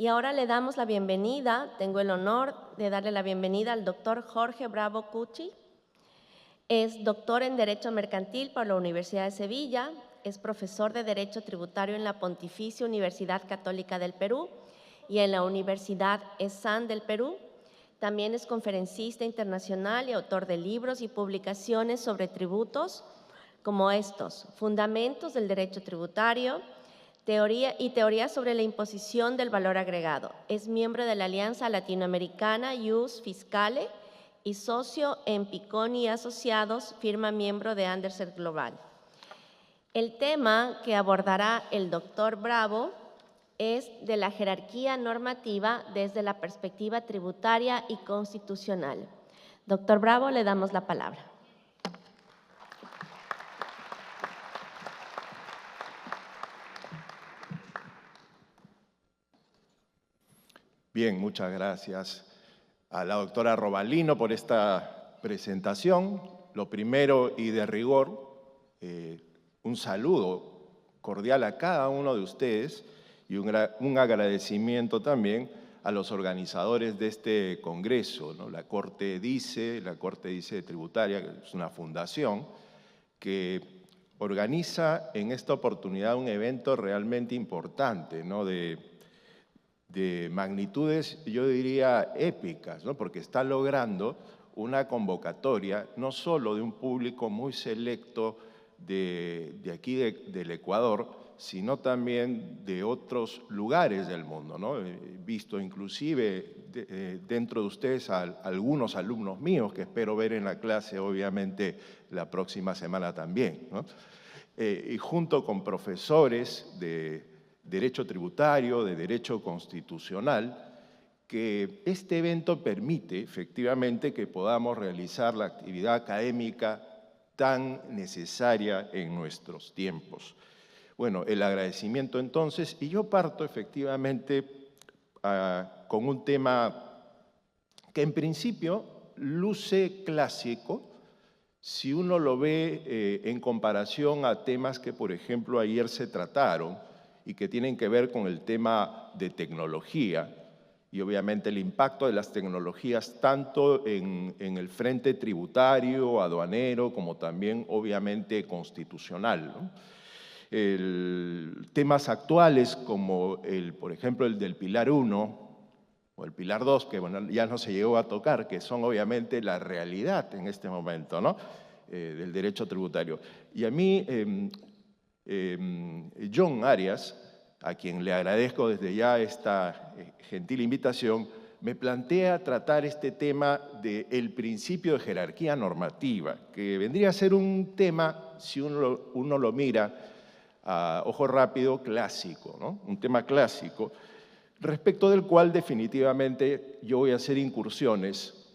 Y ahora le damos la bienvenida, tengo el honor de darle la bienvenida al doctor Jorge Bravo Cuchi. Es doctor en Derecho Mercantil por la Universidad de Sevilla, es profesor de Derecho Tributario en la Pontificia Universidad Católica del Perú y en la Universidad ESAN del Perú. También es conferencista internacional y autor de libros y publicaciones sobre tributos, como estos: Fundamentos del Derecho Tributario, Teoría sobre la imposición del valor agregado. Es miembro de la Alianza Latinoamericana Ius Fiscale y socio en Piconi y Asociados, firma miembro de Andersen Global. El tema que abordará el doctor Bravo es de la jerarquía normativa desde la perspectiva tributaria y constitucional. Doctor Bravo, le damos la palabra. Bien, muchas gracias a la doctora Robalino por esta presentación. Lo primero y de rigor, un saludo cordial a cada uno de ustedes y un agradecimiento también a los organizadores de este congreso, ¿no? La Corte Dice Tributaria, que es una fundación que organiza en esta oportunidad un evento realmente importante, ¿no? de magnitudes, yo diría, épicas, ¿no? Porque está logrando una convocatoria no solo de un público muy selecto de aquí del Ecuador, sino también de otros lugares del mundo, ¿no? He visto inclusive dentro de ustedes a algunos alumnos míos que espero ver en la clase, obviamente, la próxima semana también, ¿no? Y junto con profesores de Derecho Tributario, de Derecho Constitucional, que este evento permite efectivamente que podamos realizar la actividad académica tan necesaria en nuestros tiempos. Bueno, el agradecimiento entonces, y yo parto efectivamente con un tema que en principio luce clásico, si uno lo ve en comparación a temas que, por ejemplo, ayer se trataron y que tienen que ver con el tema de tecnología y obviamente el impacto de las tecnologías tanto en el frente tributario, aduanero, como también obviamente constitucional, ¿no? Temas actuales como, por ejemplo, el del Pilar 1 o el Pilar 2, que bueno, ya no se llegó a tocar, que son obviamente la realidad en este momento, ¿no? Del derecho tributario. Y a mí, John Arias, a quien le agradezco desde ya esta gentil invitación, me plantea tratar este tema del principio de jerarquía normativa, que vendría a ser un tema, si uno lo mira a ojo rápido, clásico, ¿no? Un tema clásico, respecto del cual definitivamente yo voy a hacer incursiones,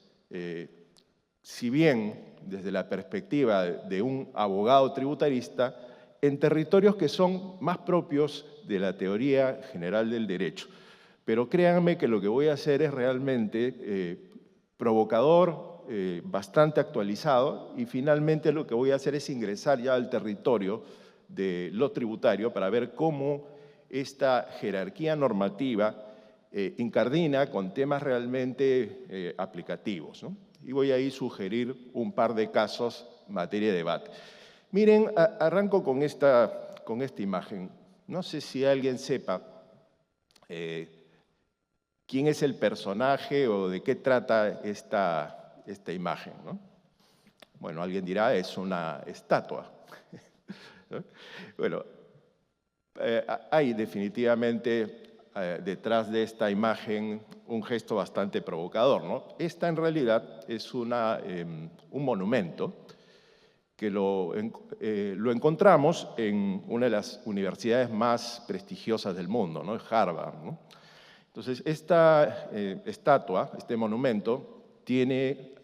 si bien desde la perspectiva de un abogado tributarista, en territorios que son más propios de la teoría general del derecho. Pero créanme que lo que voy a hacer es realmente provocador, bastante actualizado, y finalmente lo que voy a hacer es ingresar ya al territorio de lo tributario para ver cómo esta jerarquía normativa incardina con temas realmente aplicativos, ¿no? Y voy a ahí sugerir un par de casos materia de debate. Miren, arranco con esta imagen. No sé si alguien sepa quién es el personaje o de qué trata esta imagen, ¿no? Bueno, alguien dirá, es una estatua. ¿No? Bueno, hay definitivamente detrás de esta imagen un gesto bastante provocador, ¿no? Esta en realidad es un monumento que lo encontramos en una de las universidades más prestigiosas del mundo, ¿no? Harvard, ¿no? Entonces, esta estatua, este monumento, tiene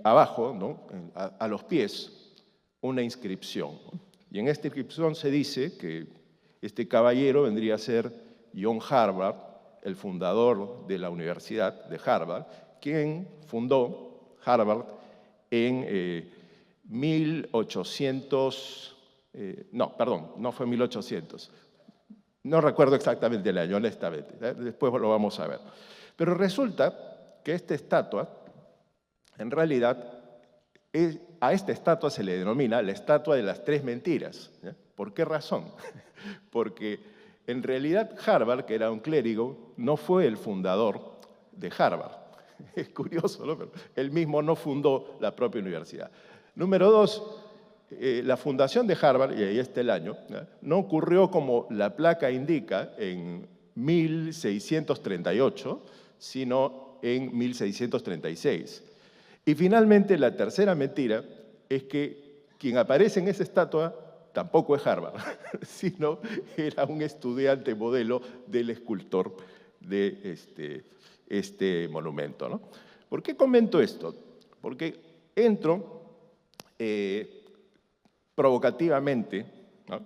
abajo, ¿no? A los pies, una inscripción, ¿no? Y en esta inscripción se dice que este caballero vendría a ser John Harvard, el fundador de la Universidad de Harvard, quien fundó Harvard en 1800, no fue 1800, No recuerdo exactamente el año, honestamente, después lo vamos a ver. Pero resulta que esta estatua, en realidad, a esta estatua se le denomina la estatua de las tres mentiras. ¿Ya? ¿Por qué razón? Porque en realidad Harvard, que era un clérigo, no fue el fundador de Harvard. Es curioso, ¿no? Pero él mismo no fundó la propia universidad. Número dos, la fundación de Harvard, y ahí está el año, ¿ya? No ocurrió como la placa indica en 1638, sino en 1636. Y finalmente, la tercera mentira es que quien aparece en esa estatua tampoco es Harvard, sino era un estudiante modelo del escultor de este monumento, ¿no? ¿Por qué comento esto? Porque entro provocativamente, ¿no?,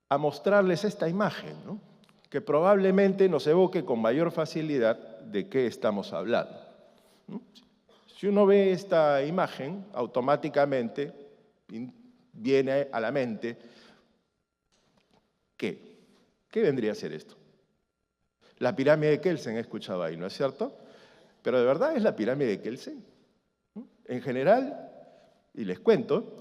a mostrarles esta imagen, ¿no?, que probablemente nos evoque con mayor facilidad de qué estamos hablando, ¿no? Si uno ve esta imagen, automáticamente viene a la mente, ¿qué? ¿Qué vendría a ser esto? La pirámide de Kelsen he escuchado ahí, ¿no es cierto? Pero ¿de verdad es la pirámide de Kelsen? En general, y les cuento,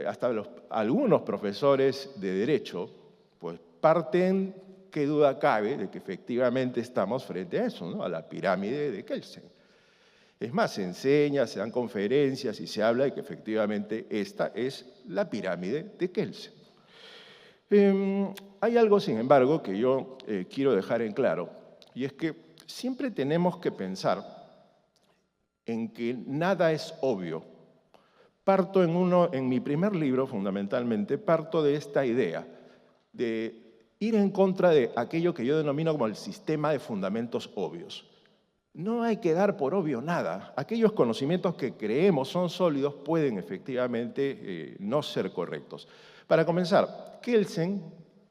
hasta algunos profesores de Derecho pues parten, qué duda cabe, de que efectivamente estamos frente a eso, ¿no?, a la pirámide de Kelsen. Es más, se enseña, se dan conferencias y se habla de que efectivamente esta es la pirámide de Kelsen. Hay algo, sin embargo, que yo quiero dejar en claro, y es que siempre tenemos que pensar en que nada es obvio. Parto en mi primer libro, fundamentalmente, parto de esta idea de ir en contra de aquello que yo denomino como el sistema de fundamentos obvios. No hay que dar por obvio nada. Aquellos conocimientos que creemos son sólidos pueden efectivamente no ser correctos. Para comenzar, Kelsen,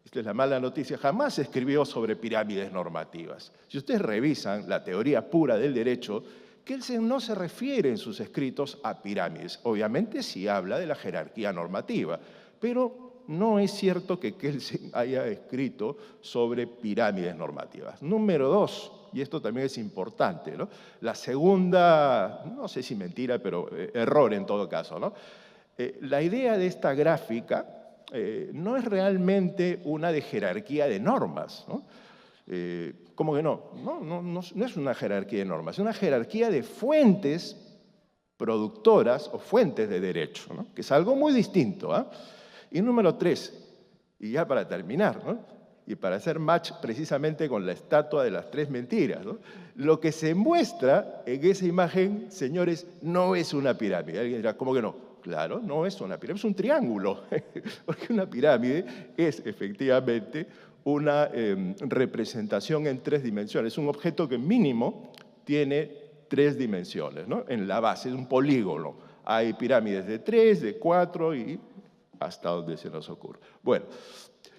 esta es la mala noticia, jamás escribió sobre pirámides normativas. Si ustedes revisan la teoría pura del derecho, Kelsen no se refiere en sus escritos a pirámides. Obviamente sí habla de la jerarquía normativa, pero no es cierto que Kelsen haya escrito sobre pirámides normativas. Número dos, y esto también es importante, ¿no?, la segunda, no sé si mentira, pero error en todo caso, ¿no? La idea de esta gráfica no es realmente una de jerarquía de normas, ¿no? ¿Cómo que no? No es una jerarquía de normas, es una jerarquía de fuentes productoras o fuentes de derecho, ¿no?, que es algo muy distinto, ¿eh? Y número tres, y ya para terminar, ¿no?, y para hacer match precisamente con la estatua de las tres mentiras, ¿no?, lo que se muestra en esa imagen, señores, no es una pirámide. Alguien dirá, ¿cómo que no? Claro, no es una pirámide, es un triángulo, porque una pirámide es efectivamente una representación en tres dimensiones, un objeto que mínimo tiene tres dimensiones, ¿no?, en la base, es un polígono. Hay pirámides de 3, de 4 y hasta donde se nos ocurre. Bueno,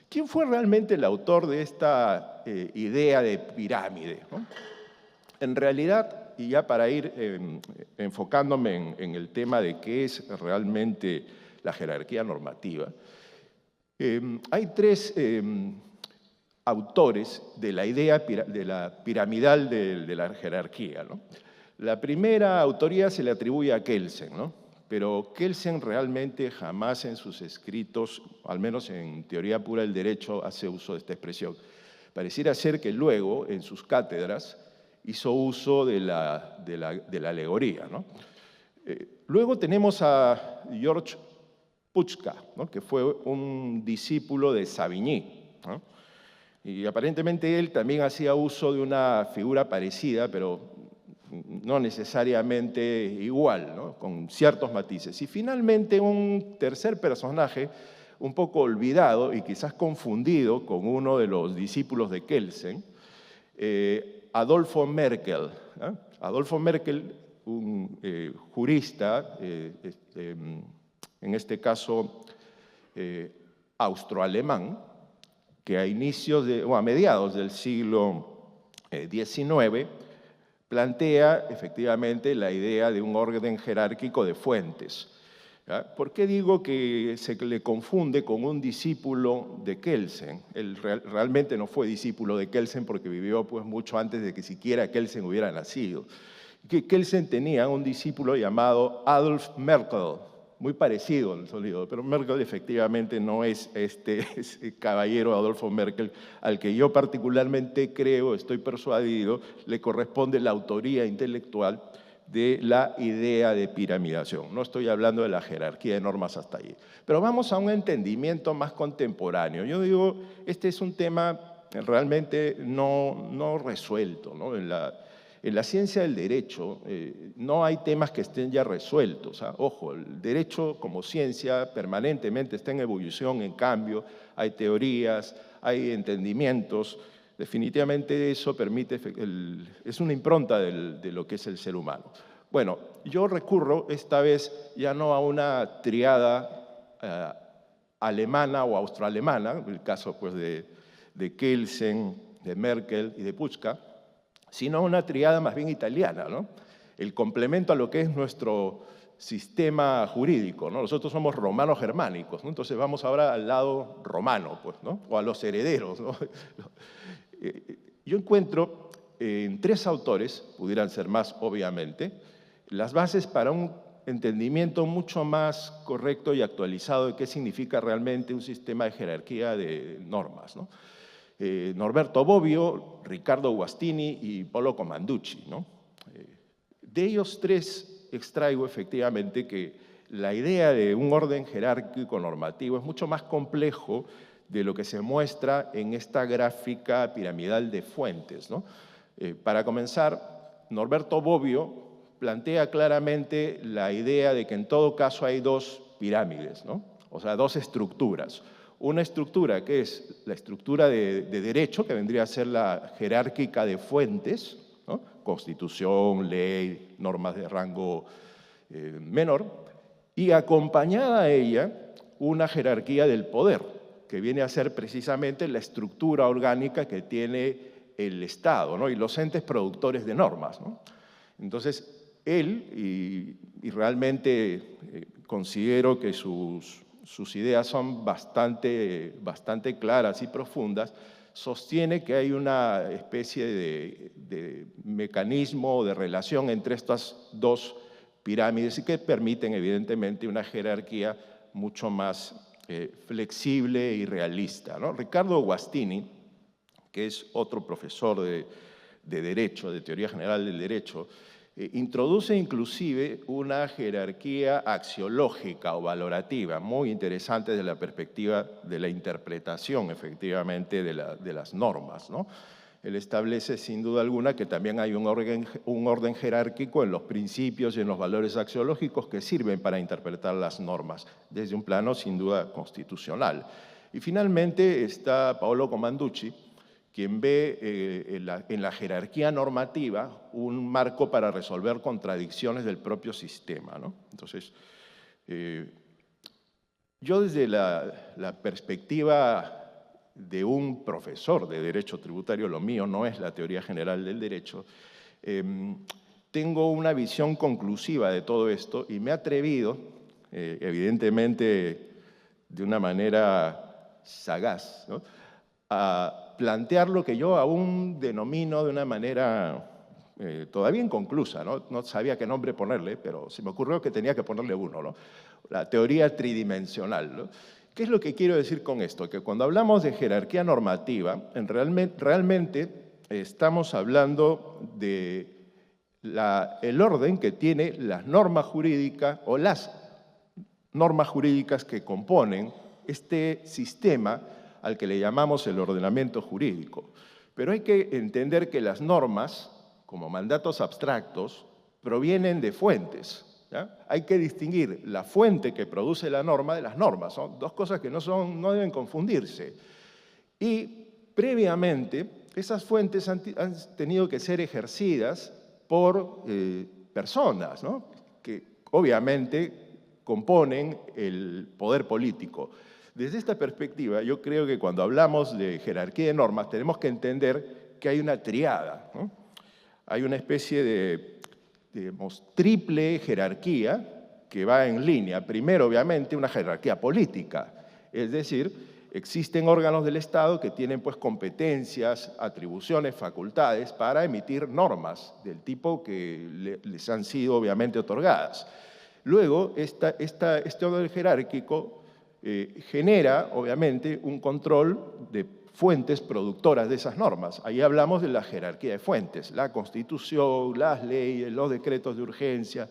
¿quién fue realmente el autor de esta idea de pirámide, ¿no? En realidad, y ya para ir enfocándome en el tema de qué es realmente la jerarquía normativa, hay tres autores de la idea de la piramidal de la jerarquía, ¿no? La primera autoría se le atribuye a Kelsen, ¿no?, pero Kelsen realmente jamás en sus escritos, al menos en teoría pura del derecho, hace uso de esta expresión. Pareciera ser que luego, en sus cátedras, hizo uso de la alegoría, ¿no? Luego tenemos a George Puchka, ¿no?, que fue un discípulo de Savigny, ¿no?, y aparentemente él también hacía uso de una figura parecida, pero no necesariamente igual, ¿no?, con ciertos matices. Y finalmente un tercer personaje, un poco olvidado y quizás confundido con uno de los discípulos de Kelsen, Adolfo Merkel, ¿no? Adolfo Merkel, un jurista, en este caso austroalemán, que a mediados del siglo XIX plantea efectivamente la idea de un orden jerárquico de fuentes. ¿Ya? ¿Por qué digo que se le confunde con un discípulo de Kelsen? Él realmente no fue discípulo de Kelsen porque vivió pues, mucho antes de que siquiera Kelsen hubiera nacido. Kelsen tenía un discípulo llamado Adolf Merkel, muy parecido en el sonido, pero Merkel efectivamente no es ese caballero Adolfo Merkel al que yo particularmente creo, estoy persuadido, le corresponde la autoría intelectual de la idea de piramidación. No estoy hablando de la jerarquía de normas hasta allí. Pero vamos a un entendimiento más contemporáneo. Yo digo, este es un tema realmente no resuelto, ¿no? En la ciencia del derecho no hay temas que estén ya resueltos. Ojo, el derecho como ciencia permanentemente está en evolución, en cambio, hay teorías, hay entendimientos. Definitivamente eso permite, es una impronta de lo que es el ser humano. Bueno, yo recurro esta vez ya no a una triada alemana o austroalemana, el caso pues, de Kelsen, de Merkel y de Putzka, sino una triada más bien italiana, ¿no? El complemento a lo que es nuestro sistema jurídico, ¿no? Nosotros somos romanos germánicos, ¿no? Entonces vamos ahora al lado romano, pues, ¿no? O a los herederos, ¿no? Yo encuentro en 3 autores, pudieran ser más obviamente, las bases para un entendimiento mucho más correcto y actualizado de qué significa realmente un sistema de jerarquía de normas, ¿no? Norberto Bobbio, Riccardo Guastini y Paolo Comanducci, ¿no? De ellos 3 extraigo efectivamente que la idea de un orden jerárquico normativo es mucho más complejo de lo que se muestra en esta gráfica piramidal de Fuentes, ¿no? Para comenzar, Norberto Bobbio plantea claramente la idea de que en todo caso hay 2 pirámides, ¿no? O sea, 2 estructuras. Una estructura que es la estructura de derecho, que vendría a ser la jerárquica de fuentes, ¿no? Constitución, ley, normas de rango menor, y acompañada a ella una jerarquía del poder, que viene a ser precisamente la estructura orgánica que tiene el Estado, ¿no? Y los entes productores de normas, ¿no? Entonces, él, y realmente considero que sus ideas son bastante claras y profundas, sostiene que hay una especie de mecanismo de relación entre estas 2 pirámides y que permiten evidentemente una jerarquía mucho más flexible y realista, ¿no? Riccardo Guastini, que es otro profesor de Derecho, de Teoría General del Derecho, introduce inclusive una jerarquía axiológica o valorativa, muy interesante desde la perspectiva de la interpretación, efectivamente, de las normas, ¿no? Él establece, sin duda alguna, que también hay un orden jerárquico en los principios y en los valores axiológicos que sirven para interpretar las normas, desde un plano, sin duda, constitucional. Y finalmente está Paolo Comanducci, quien ve en la jerarquía normativa un marco para resolver contradicciones del propio sistema, ¿no? Entonces, yo desde la perspectiva de un profesor de Derecho Tributario, lo mío no es la teoría general del derecho, tengo una visión conclusiva de todo esto y me he atrevido, evidentemente de una manera sagaz, ¿no?, a plantear lo que yo aún denomino de una manera todavía inconclusa, ¿no? No sabía qué nombre ponerle, pero se me ocurrió que tenía que ponerle uno, ¿no? La teoría tridimensional, ¿no? ¿Qué es lo que quiero decir con esto? Que cuando hablamos de jerarquía normativa, realmente estamos hablando de el orden que tiene las normas jurídicas o las normas jurídicas que componen este sistema al que le llamamos el ordenamiento jurídico. Pero hay que entender que las normas, como mandatos abstractos, provienen de fuentes, ¿ya? Hay que distinguir la fuente que produce la norma de las normas. Son 2 cosas que no deben confundirse. Y previamente, esas fuentes han tenido que ser ejercidas por personas, ¿no?, que obviamente componen el poder político. Desde esta perspectiva, yo creo que cuando hablamos de jerarquía de normas tenemos que entender que hay una triada, ¿no? Hay una especie de, digamos, triple jerarquía que va en línea. Primero, obviamente, una jerarquía política, es decir, existen órganos del Estado que tienen pues competencias, atribuciones, facultades para emitir normas del tipo que les han sido obviamente otorgadas. Luego, este orden jerárquico genera obviamente un control de fuentes productoras de esas normas. Ahí hablamos de la jerarquía de fuentes, la Constitución, las leyes, los decretos de urgencia,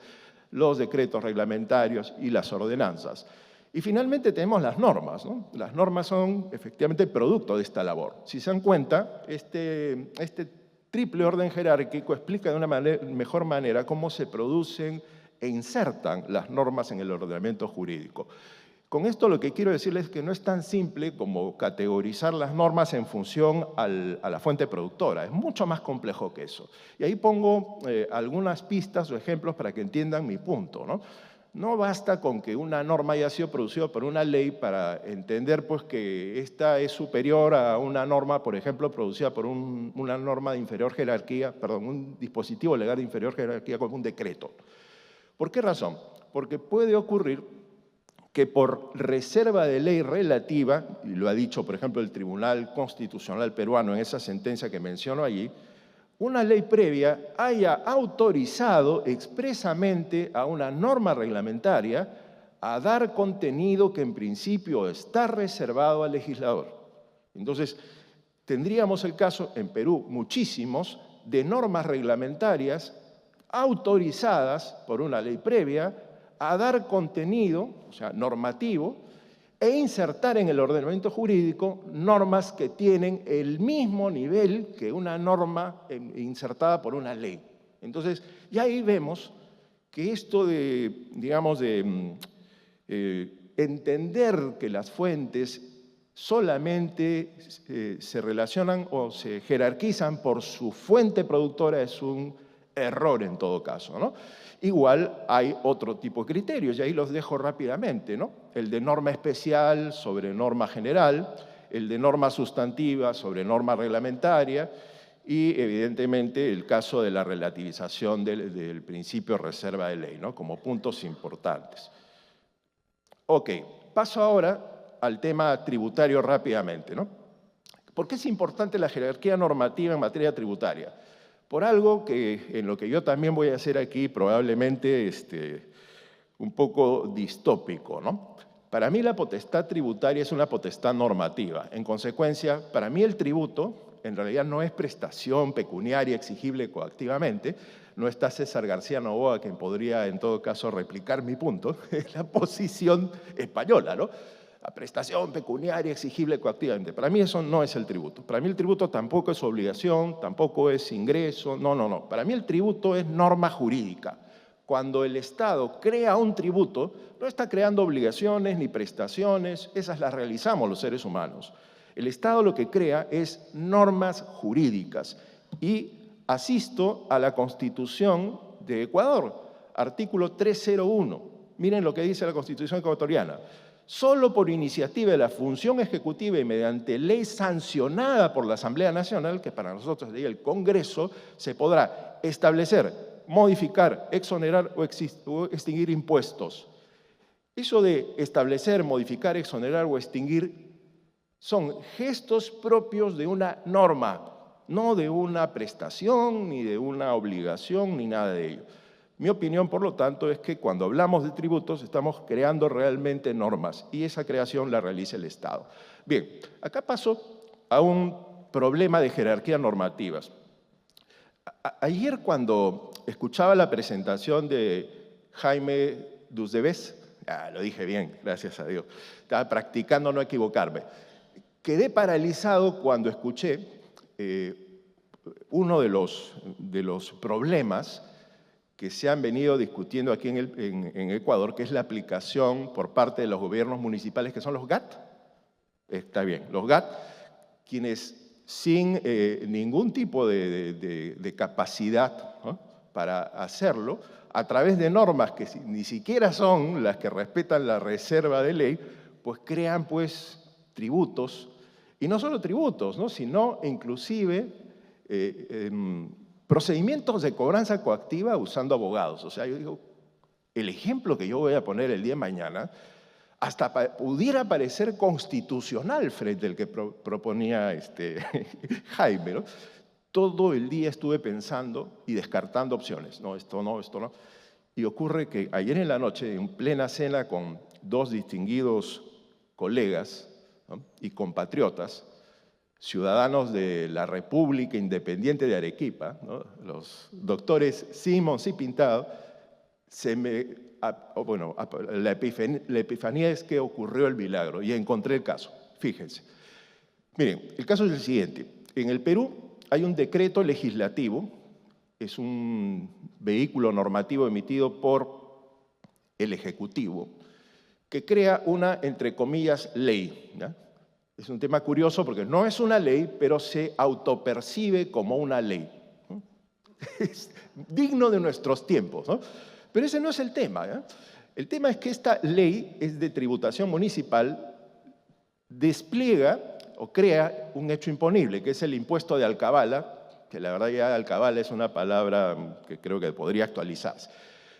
los decretos reglamentarios y las ordenanzas. Y finalmente tenemos las normas, ¿no? Las normas son efectivamente producto de esta labor. Si se dan cuenta, este triple orden jerárquico explica de una mejor manera cómo se producen e insertan las normas en el ordenamiento jurídico. Con esto lo que quiero decirles es que no es tan simple como categorizar las normas en función a la fuente productora, es mucho más complejo que eso. Y ahí pongo algunas pistas o ejemplos para que entiendan mi punto, ¿no? No basta con que una norma haya sido producida por una ley para entender pues, que esta es superior a una norma, por ejemplo, producida por una norma de inferior jerarquía, perdón, un dispositivo legal de inferior jerarquía como un decreto. ¿Por qué razón? Porque puede ocurrir que por reserva de ley relativa, y lo ha dicho, por ejemplo, el Tribunal Constitucional peruano en esa sentencia que menciono allí, una ley previa haya autorizado expresamente a una norma reglamentaria a dar contenido que en principio está reservado al legislador. Entonces, tendríamos el caso, en Perú, muchísimos, de normas reglamentarias autorizadas por una ley previa a dar contenido, o sea, normativo, e insertar en el ordenamiento jurídico normas que tienen el mismo nivel que una norma insertada por una ley. Entonces, ya ahí vemos que esto de, digamos, de entender que las fuentes solamente se relacionan o se jerarquizan por su fuente productora es un error en todo caso, ¿no? Igual hay otro tipo de criterios, y ahí los dejo rápidamente, ¿no? El de norma especial sobre norma general, el de norma sustantiva sobre norma reglamentaria y, evidentemente, el caso de la relativización del principio de reserva de ley, ¿no? Como puntos importantes. Ok, paso ahora al tema tributario rápidamente, ¿no? ¿Por qué es importante la jerarquía normativa en materia tributaria? Por algo que en lo que yo también voy a hacer aquí probablemente un poco distópico, ¿no? Para mí la potestad tributaria es una potestad normativa. En consecuencia, para mí el tributo en realidad no es prestación pecuniaria exigible coactivamente. No está César García Novoa, quien podría en todo caso replicar mi punto, es la posición española, ¿no? La prestación pecuniaria exigible coactivamente. Para mí eso no es el tributo. Para mí el tributo tampoco es obligación, tampoco es ingreso, no. Para mí el tributo es norma jurídica. Cuando el Estado crea un tributo, no está creando obligaciones ni prestaciones, esas las realizamos los seres humanos. El Estado lo que crea es normas jurídicas. Y asisto a la Constitución de Ecuador, artículo 301. Miren lo que dice la Constitución ecuatoriana. Solo por iniciativa de la función ejecutiva y mediante ley sancionada por la Asamblea Nacional, que para nosotros sería el Congreso, se podrá establecer, modificar, exonerar o extinguir impuestos. Eso de establecer, modificar, exonerar o extinguir son gestos propios de una norma, no de una prestación, ni de una obligación, ni nada de ello. Mi opinión, por lo tanto, es que cuando hablamos de tributos estamos creando realmente normas y esa creación la realiza el Estado. Bien, acá paso a un problema de jerarquía normativas. Ayer cuando escuchaba la presentación de Jaime Dusdevez, lo dije bien, gracias a Dios, estaba practicando no equivocarme, quedé paralizado cuando escuché uno de los problemas que se han venido discutiendo aquí en Ecuador, que es la aplicación por parte de los gobiernos municipales, que son los GAT. Está bien, los GAT, quienes sin ningún tipo de capacidad, ¿no?, para hacerlo, a través de normas que ni siquiera son las que respetan la reserva de ley, pues crean pues tributos, y no solo tributos, ¿no?, sino inclusive procedimientos de cobranza coactiva usando abogados. O sea, yo digo, el ejemplo que yo voy a poner el día de mañana hasta pudiera parecer constitucional frente al que proponía Jaime, ¿no? Todo el día estuve pensando y descartando opciones. No, esto no, esto no. Y ocurre que ayer en la noche, en plena cena con dos distinguidos colegas, ¿no?, y compatriotas, ciudadanos de la República Independiente de Arequipa, ¿no?, los doctores Simons y Pintado, la epifanía es que ocurrió el milagro y encontré el caso. Fíjense. Miren, el caso es el siguiente. En el Perú hay un decreto legislativo, es un vehículo normativo emitido por el Ejecutivo, que crea una, entre comillas, ley, ¿ya? Es un tema curioso porque no es una ley, pero se autopercibe como una ley, ¿no? Es digno de nuestros tiempos, ¿no? Pero ese no es el tema, ¿ya? El tema es que esta ley es de tributación municipal, despliega o crea un hecho imponible, que es el impuesto de alcabala, que la verdad ya alcabala es una palabra que creo que podría actualizarse.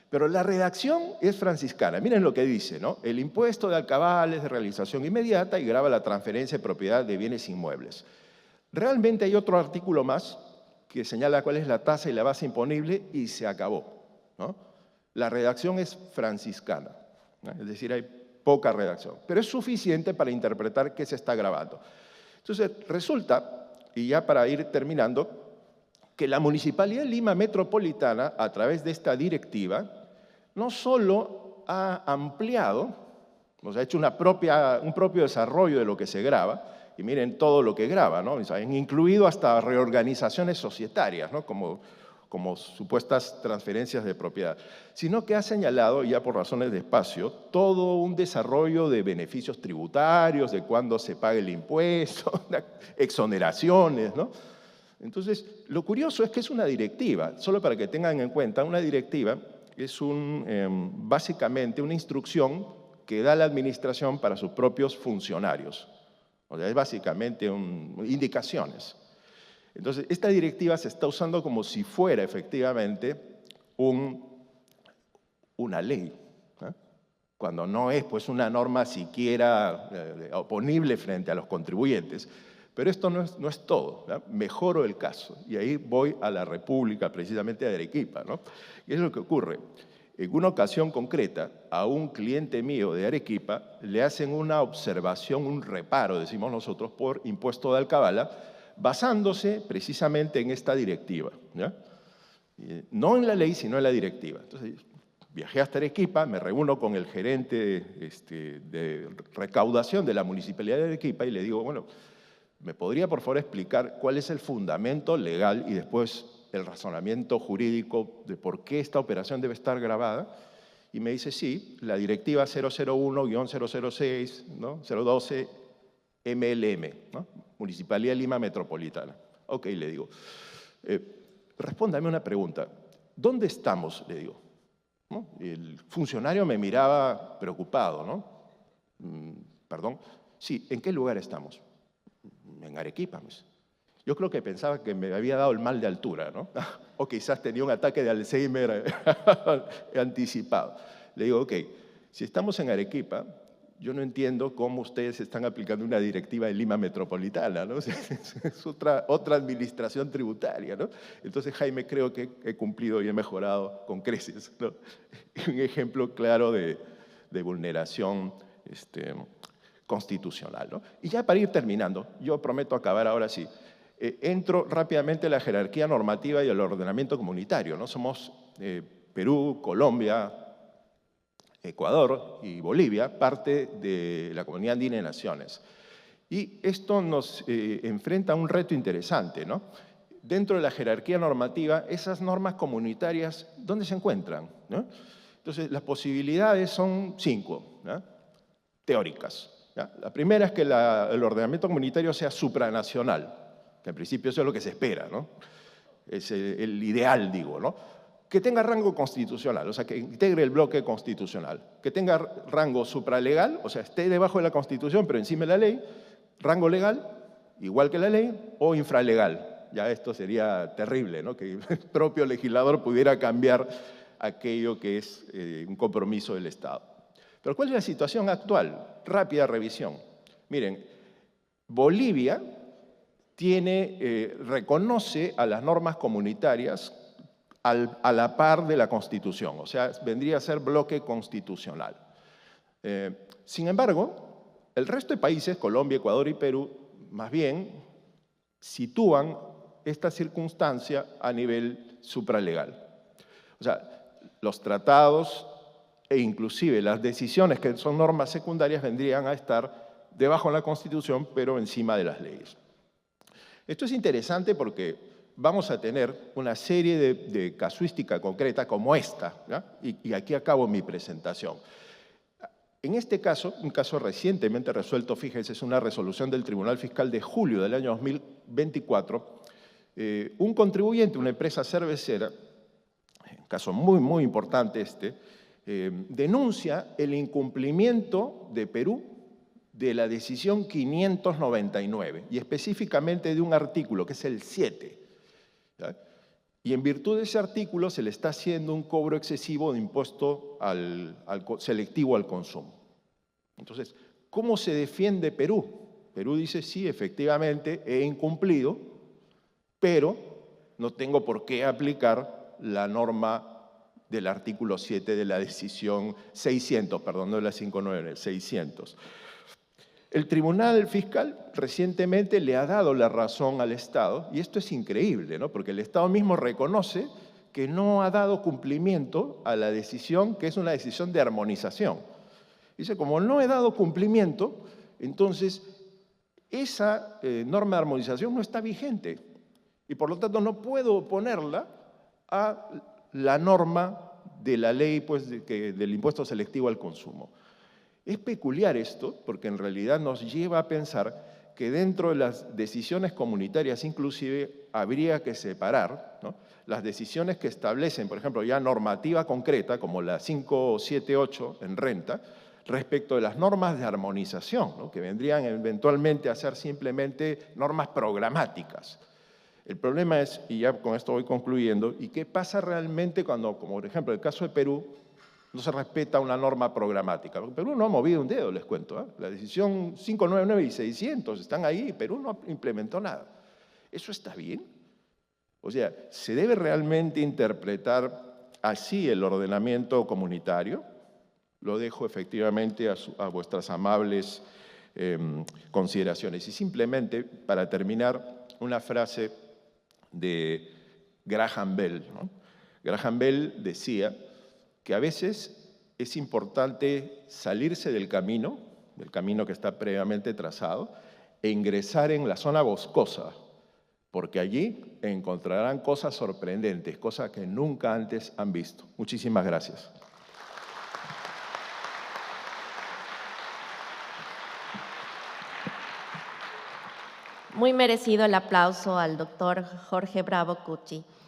Pero la redacción es franciscana. Miren lo que dice, ¿no? El impuesto de alcabala es de realización inmediata y grava la transferencia de propiedad de bienes inmuebles. Realmente hay otro artículo más que señala cuál es la tasa y la base imponible y se acabó, ¿no? La redacción es franciscana, ¿no? Es decir, hay poca redacción, pero es suficiente para interpretar qué se está grabando. Entonces, resulta, y ya para ir terminando, que la Municipalidad de Lima Metropolitana, a través de esta directiva, no solo ha ampliado, o sea, ha hecho un propio desarrollo de lo que se graba, y miren todo lo que graba, ¿no? O sea, han incluido hasta reorganizaciones societarias, ¿no?, como supuestas transferencias de propiedad, sino que ha señalado, ya por razones de espacio, todo un desarrollo de beneficios tributarios, de cuándo se paga el impuesto, exoneraciones, ¿no? Entonces, lo curioso es que es una directiva, solo para que tengan en cuenta, una directiva es básicamente una instrucción que da la administración para sus propios funcionarios. O sea, es básicamente indicaciones. Entonces, esta directiva se está usando como si fuera efectivamente una ley, ¿eh?, cuando no es pues una norma siquiera oponible frente a los contribuyentes. Pero esto no es todo, ¿no? Mejoro el caso, y ahí voy a la República, precisamente de Arequipa, ¿no? ¿Qué es lo que ocurre? En una ocasión concreta, a un cliente mío de Arequipa le hacen una observación, un reparo, decimos nosotros, por impuesto de alcabala, basándose precisamente en esta directiva, ¿ya? No en la ley, sino en la directiva. Entonces, viajé hasta Arequipa, me reúno con el gerente de recaudación de la Municipalidad de Arequipa y le digo, bueno, ¿me podría por favor explicar cuál es el fundamento legal y después el razonamiento jurídico de por qué esta operación debe estar grabada? Y me dice, sí, la directiva 001-006, ¿no?, 012 MLM, ¿no?, Municipalidad de Lima Metropolitana. Ok, le digo, respóndame una pregunta. ¿Dónde estamos?, le digo, ¿no? El funcionario me miraba preocupado, ¿no? ¿Perdón? Sí, ¿en qué lugar estamos? En Arequipa. Yo creo que pensaba que me había dado el mal de altura, ¿no? O quizás tenía un ataque de Alzheimer anticipado. Le digo, ok, si estamos en Arequipa, yo no entiendo cómo ustedes están aplicando una directiva de Lima Metropolitana, ¿no? Es otra administración tributaria, ¿no? Entonces, Jaime, creo que he cumplido y he mejorado con creces, ¿no? Un ejemplo claro de vulneración constitucional, ¿no? Y ya para ir terminando, yo prometo acabar ahora sí, entro rápidamente a la jerarquía normativa y al ordenamiento comunitario, ¿no? Somos Perú, Colombia, Ecuador y Bolivia, parte de la Comunidad Andina de Naciones. Y esto nos enfrenta a un reto interesante, ¿no? Dentro de la jerarquía normativa, esas normas comunitarias, ¿dónde se encuentran?, ¿no? Entonces, las posibilidades son 5, ¿no?, teóricas, ¿ya? La primera es que el ordenamiento comunitario sea supranacional, que en principio eso es lo que se espera, ¿no? Es el ideal, digo, ¿no? Que tenga rango constitucional, o sea, que integre el bloque constitucional, que tenga rango supralegal, o sea, esté debajo de la Constitución, pero encima de la ley, rango legal, igual que la ley, o infralegal. Ya esto sería terrible, ¿no?, que el propio legislador pudiera cambiar aquello que es un compromiso del Estado. Pero ¿cuál es la situación actual? Rápida revisión. Miren, Bolivia reconoce a las normas comunitarias a la par de la Constitución, o sea, vendría a ser bloque constitucional. Sin embargo, el resto de países, Colombia, Ecuador y Perú, más bien sitúan esta circunstancia a nivel supralegal. O sea, los tratados e inclusive las decisiones que son normas secundarias vendrían a estar debajo de la Constitución, pero encima de las leyes. Esto es interesante porque vamos a tener una serie de casuística concreta como esta, ¿ya? Y aquí acabo mi presentación. En este caso, un caso recientemente resuelto, fíjense, es una resolución del Tribunal Fiscal de julio del año 2024, un contribuyente, una empresa cervecera, un caso muy importante denuncia el incumplimiento de Perú de la decisión 599 y específicamente de un artículo que es el 7. ¿Ya? Y en virtud de ese artículo se le está haciendo un cobro excesivo de impuesto selectivo al consumo. Entonces, ¿cómo se defiende Perú? Perú dice, sí, efectivamente, he incumplido, pero no tengo por qué aplicar la norma del artículo 7 de la decisión 600, perdón, no de la 599, 600. El Tribunal Fiscal recientemente le ha dado la razón al Estado, y esto es increíble, ¿no? Porque el Estado mismo reconoce que no ha dado cumplimiento a la decisión, que es una decisión de armonización. Dice, como no he dado cumplimiento, entonces esa norma de armonización no está vigente, y por lo tanto no puedo oponerla a la norma de la ley pues, del impuesto selectivo al consumo. Es peculiar esto porque en realidad nos lleva a pensar que dentro de las decisiones comunitarias inclusive habría que separar, ¿no?, las decisiones que establecen, por ejemplo, ya normativa concreta, como la 578 en renta, respecto de las normas de armonización, ¿no?, que vendrían eventualmente a ser simplemente normas programáticas. El problema es, y ya con esto voy concluyendo, ¿y qué pasa realmente cuando, como por ejemplo el caso de Perú, no se respeta una norma programática? Porque Perú no ha movido un dedo, les cuento, ¿eh? La decisión 599 y 600 están ahí y Perú no implementó nada. ¿Eso está bien? O sea, ¿se debe realmente interpretar así el ordenamiento comunitario? Lo dejo efectivamente a vuestras amables consideraciones. Y simplemente, para terminar, una frase de Graham Bell, ¿no? Graham Bell decía que a veces es importante salirse del camino que está previamente trazado, e ingresar en la zona boscosa, porque allí encontrarán cosas sorprendentes, cosas que nunca antes han visto. Muchísimas gracias. Muy merecido el aplauso al doctor Jorge Bravo Cuchi.